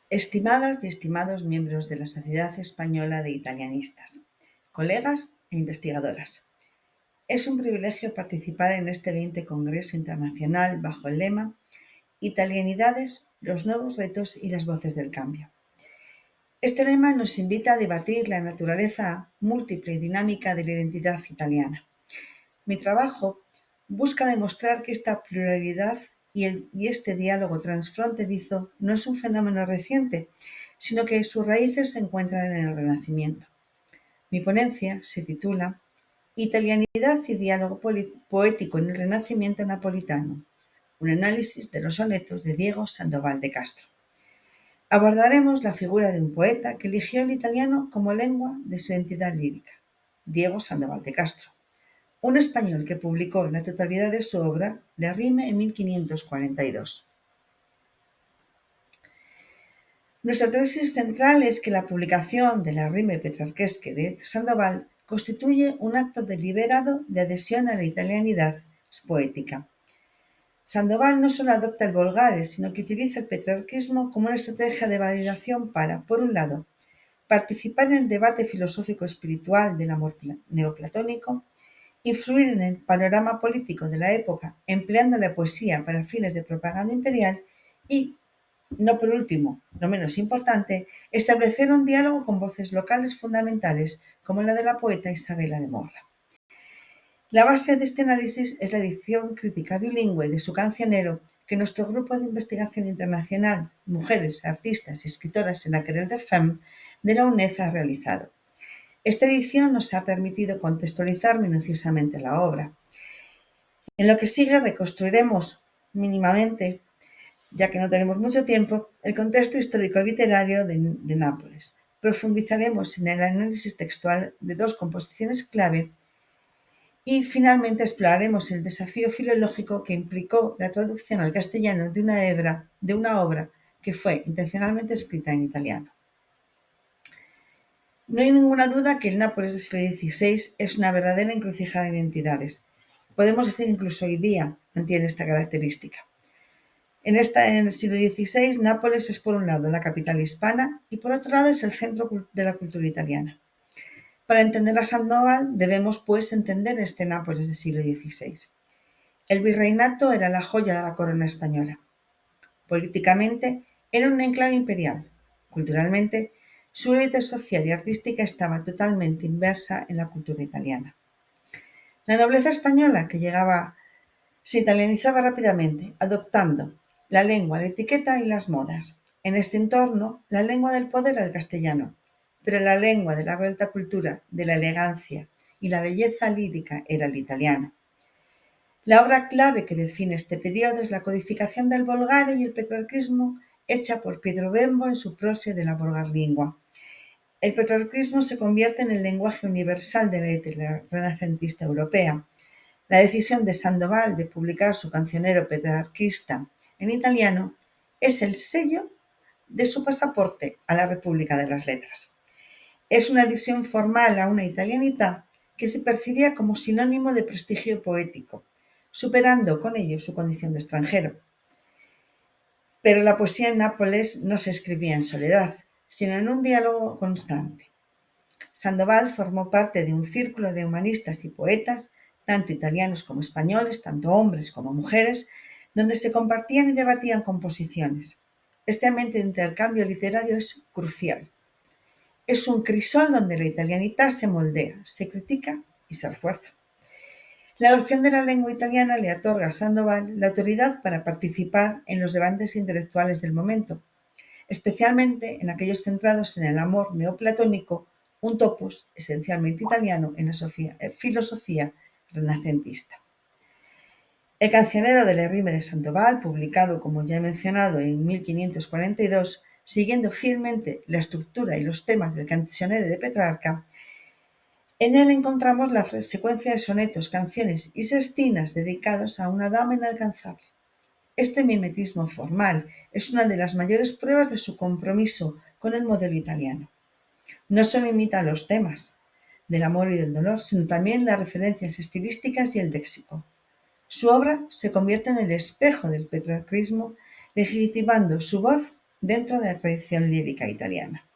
Estimadas y estimados miembros de la Sociedad Española de Italianistas, colegas e investigadoras, es un privilegio participar en este 20 Congreso Internacional bajo el lema Italianidades, los nuevos retos y las voces del cambio. Este lema nos invita a debatir la naturaleza múltiple y dinámica de la identidad italiana. Mi trabajo busca demostrar que esta pluralidad y este diálogo transfronterizo no es un fenómeno reciente, sino que sus raíces se encuentran en el Renacimiento. Mi ponencia se titula Italianidad y diálogo poético en el Renacimiento napolitano, un análisis de los sonetos de Diego Sandoval de Castro. Abordaremos la figura de un poeta que eligió el italiano como lengua de su identidad lírica, Diego Sandoval de Castro, un español que publicó la totalidad de su obra, La Rime, en 1542. Nuestra tesis central es que la publicación de La Rime Petrarquesque de Sandoval constituye un acto deliberado de adhesión a la italianidad poética. Sandoval no solo adopta el Vulgare, sino que utiliza el petrarquismo como una estrategia de validación para, por un lado, participar en el debate filosófico espiritual del amor neoplatónico, influir en el panorama político de la época empleando la poesía para fines de propaganda imperial y, no por último, no menos importante, establecer un diálogo con voces locales fundamentales como la de la poeta Isabela de Morra. La base de este análisis es la edición crítica bilingüe de su cancionero que nuestro grupo de investigación internacional, Mujeres, Artistas y Escritoras en la Querelle des Femmes, de la UNED ha realizado. Esta edición nos ha permitido contextualizar minuciosamente la obra. En lo que sigue reconstruiremos mínimamente, ya que no tenemos mucho tiempo, el contexto histórico-literario de Nápoles. Profundizaremos en el análisis textual de dos composiciones clave y finalmente exploraremos el desafío filológico que implicó la traducción al castellano de una obra que fue intencionalmente escrita en italiano. No hay ninguna duda que el Nápoles del siglo XVI es una verdadera encrucijada de identidades. Podemos decir incluso hoy día mantiene esta característica. En el siglo XVI, Nápoles es por un lado la capital hispana y por otro lado es el centro de la cultura italiana. Para entender a Sandoval debemos pues entender este Nápoles del siglo XVI. El virreinato era la joya de la corona española. Políticamente era un enclave imperial. Culturalmente, su élite social y artística estaba totalmente inmersa en la cultura italiana. La nobleza española que llegaba se italianizaba rápidamente, adoptando la lengua, la etiqueta y las modas. En este entorno, la lengua del poder era el castellano, pero la lengua de la alta cultura, de la elegancia y la belleza lírica era el italiano. La obra clave que define este periodo es la codificación del Vulgare y el petrarquismo hecha por Pietro Bembo en su prosa de la vulgar lingua. El petrarquismo se convierte en el lenguaje universal de la literatura renacentista europea. La decisión de Sandoval de publicar su cancionero petrarquista en italiano es el sello de su pasaporte a la República de las Letras. Es una adhesión formal a una italianidad que se percibía como sinónimo de prestigio poético, superando con ello su condición de extranjero. Pero la poesía en Nápoles no se escribía en soledad, sino en un diálogo constante. Sandoval formó parte de un círculo de humanistas y poetas, tanto italianos como españoles, tanto hombres como mujeres, donde se compartían y debatían composiciones. Este ambiente de intercambio literario es crucial. Es un crisol donde la italianidad se moldea, se critica y se refuerza. La adopción de la lengua italiana le otorga a Sandoval la autoridad para participar en los debates intelectuales del momento, especialmente en aquellos centrados en el amor neoplatónico, un topos esencialmente italiano en la filosofía renacentista. El cancionero de la Rime de Sandoval, publicado, como ya he mencionado, en 1542, siguiendo fielmente la estructura y los temas del cancionero de Petrarca, en él encontramos la secuencia de sonetos, canciones y sestinas dedicados a una dama inalcanzable. Este mimetismo formal es una de las mayores pruebas de su compromiso con el modelo italiano. No solo imita los temas del amor y del dolor, sino también las referencias estilísticas y el léxico. Su obra se convierte en el espejo del petrarquismo, legitimando su voz dentro de la tradición lírica italiana.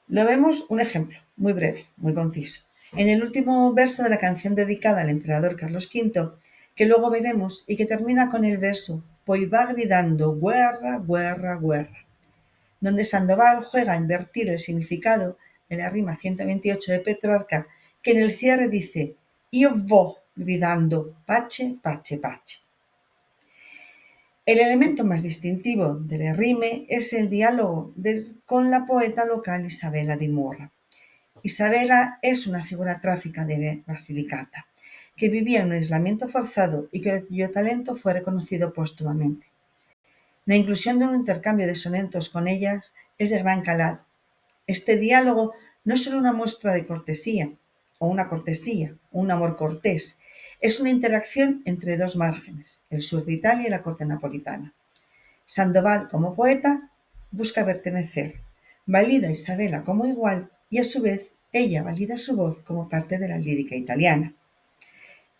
Lo vemos un ejemplo, muy breve, muy conciso. En el último verso de la canción dedicada al emperador Carlos V, que luego veremos y que termina con el verso «Poi va gridando guerra, guerra, guerra», donde Sandoval juega a invertir el significado de la rima 128 de Petrarca, que en el cierre dice «Io vo gridando pace, pace, pace». El elemento más distintivo del rime es el diálogo con la poeta local Isabella di Murra. Isabella es una figura trágica de Basilicata, que vivía en un aislamiento forzado y cuyo talento fue reconocido póstumamente. La inclusión de un intercambio de sonetos con ellas es de gran calado. Este diálogo no es solo una muestra de cortesía, o un amor cortés, es una interacción entre dos márgenes, el sur de Italia y la corte napolitana. Sandoval, como poeta, busca pertenecer, valida a Isabella como igual y a su vez ella valida su voz como parte de la lírica italiana.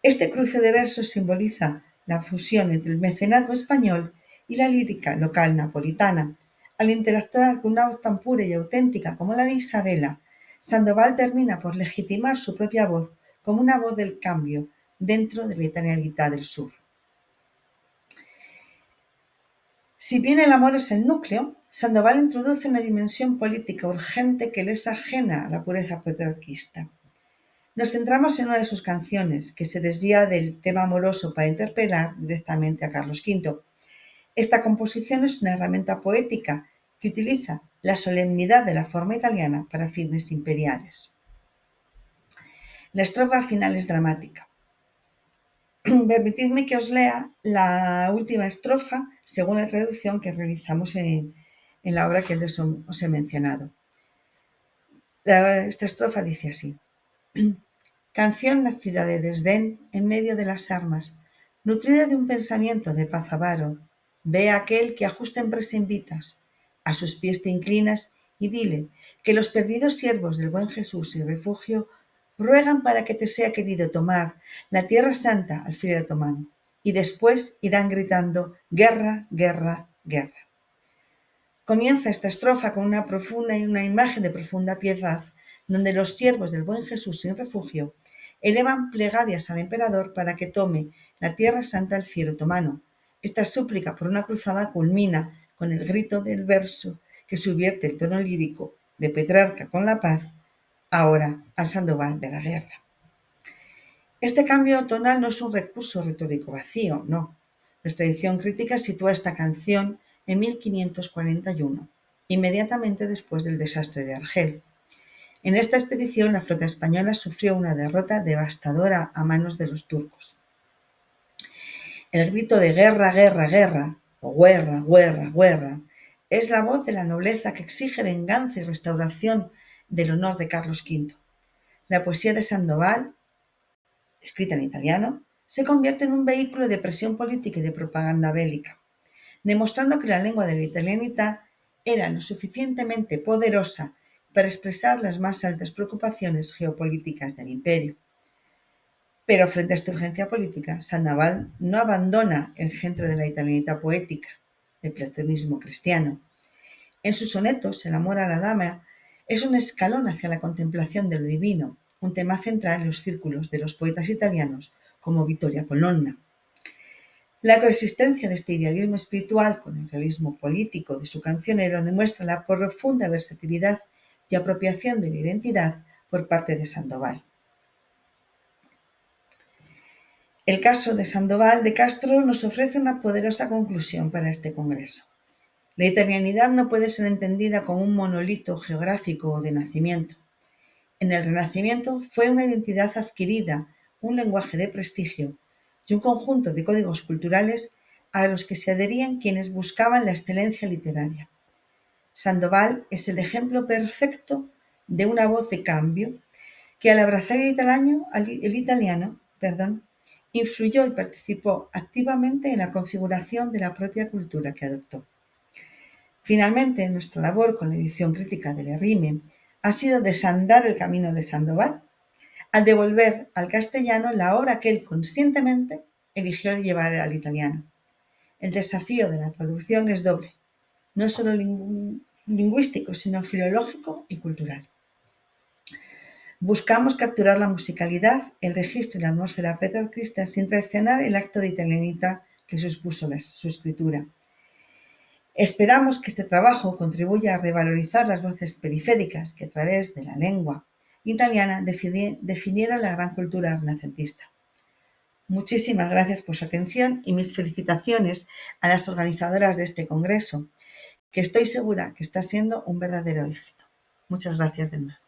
Este cruce de versos simboliza la fusión entre el mecenazgo español y la lírica local napolitana. Al interactuar con una voz tan pura y auténtica como la de Isabella, Sandoval termina por legitimar su propia voz como una voz del cambio dentro de la italianidad del sur. Si bien el amor es el núcleo, Sandoval introduce una dimensión política urgente que le es ajena a la pureza petrarquista. Nos centramos en una de sus canciones, que se desvía del tema amoroso para interpelar directamente a Carlos V. Esta composición es una herramienta poética que utiliza la solemnidad de la forma italiana para fines imperiales. La estrofa final es dramática. Permitidme que os lea la última estrofa según la traducción que realizamos en la obra que antes os he mencionado. Esta estrofa dice así: Canción nacida de desdén en medio de las armas, nutrida de un pensamiento de paz avaro, ve a aquel que a justa empresa invitas, a sus pies te inclinas y dile que los perdidos siervos del buen Jesús y refugio ruegan para que te sea querido tomar la tierra santa al fiel otomano, y después irán gritando guerra, guerra, guerra. Comienza esta estrofa con una profunda y una imagen de profunda piedad, donde los siervos del buen Jesús sin refugio elevan plegarias al emperador para que tome la tierra santa al fiel otomano. Esta súplica por una cruzada culmina con el grito del verso que subvierte el tono lírico de Petrarca con la paz, ahora al Sandoval de la guerra. Este cambio tonal no es un recurso retórico vacío, no. Nuestra edición crítica sitúa esta canción en 1541, inmediatamente después del desastre de Argel. En esta expedición la flota española sufrió una derrota devastadora a manos de los turcos. El grito de guerra, guerra, guerra, o guerra, guerra, guerra, es la voz de la nobleza que exige venganza y restauración del honor de Carlos V. La poesía de Sandoval, escrita en italiano, se convierte en un vehículo de presión política y de propaganda bélica, demostrando que la lengua de la italianidad era lo suficientemente poderosa para expresar las más altas preocupaciones geopolíticas del imperio. Pero frente a esta urgencia política, Sandoval no abandona el centro de la italianidad poética, el platonismo cristiano. En sus sonetos, el amor a la dama es un escalón hacia la contemplación de lo divino, un tema central en los círculos de los poetas italianos como Vittoria Colonna. La coexistencia de este idealismo espiritual con el realismo político de su cancionero demuestra la profunda versatilidad y apropiación de la identidad por parte de Sandoval. El caso de Sandoval de Castro nos ofrece una poderosa conclusión para este congreso. La italianidad no puede ser entendida como un monolito geográfico o de nacimiento. En el Renacimiento fue una identidad adquirida, un lenguaje de prestigio y un conjunto de códigos culturales a los que se adherían quienes buscaban la excelencia literaria. Sandoval es el ejemplo perfecto de una voz de cambio que al abrazar el italiano, influyó y participó activamente en la configuración de la propia cultura que adoptó. Finalmente, nuestra labor con la edición crítica del Rime ha sido desandar el camino de Sandoval, al devolver al castellano la obra que él conscientemente eligió llevar al italiano. El desafío de la traducción es doble. no solo lingüístico, sino filológico y cultural. Buscamos capturar la musicalidad, el registro y la atmósfera petrarquista sin traicionar el acto de italianita que supuso su escritura. Esperamos que este trabajo contribuya a revalorizar las voces periféricas que a través de la lengua italiana definieron la gran cultura renacentista. Muchísimas gracias por su atención y mis felicitaciones a las organizadoras de este congreso, que estoy segura que está siendo un verdadero éxito. Muchas gracias de nuevo.